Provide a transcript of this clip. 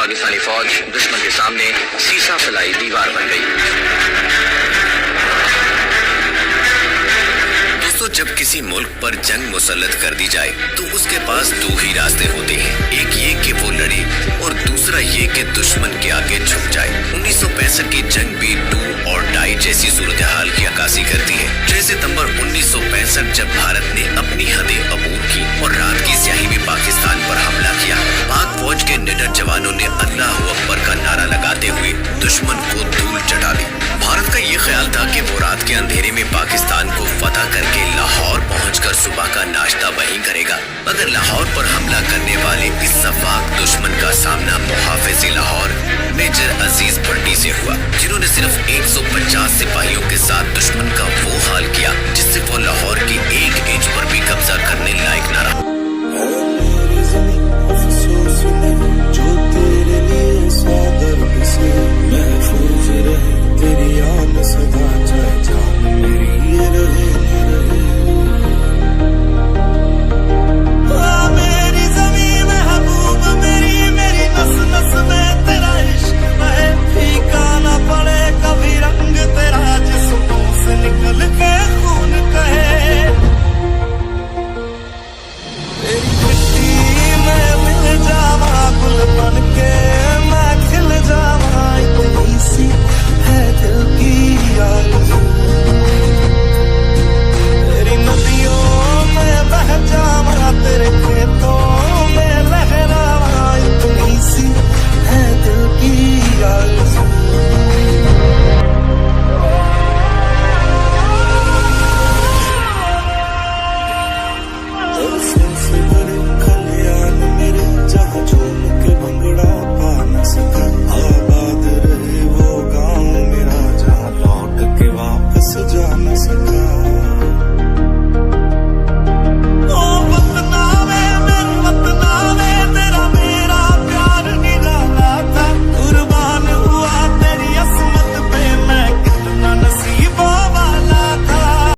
पाकिस्तानी फौज दुश्मन के सामने सीसा फैलाई दीवार बन गई। जब किसी मुल्क पर जंग मुसल्लत कर दी जाए तो उसके पास दो ही रास्ते होते हैं, एक ये कि वो लड़े और दूसरा ये कि दुश्मन के आगे झुक जाए। 1965 की जंग भी डू और डाई जैसी सूरत हाल की अक्कासी करती है। 6 सितंबर 1965 जब भारत ने अपनी हदें अबूर की और रात की स्याही में पाकिस्तान पर हमला किया,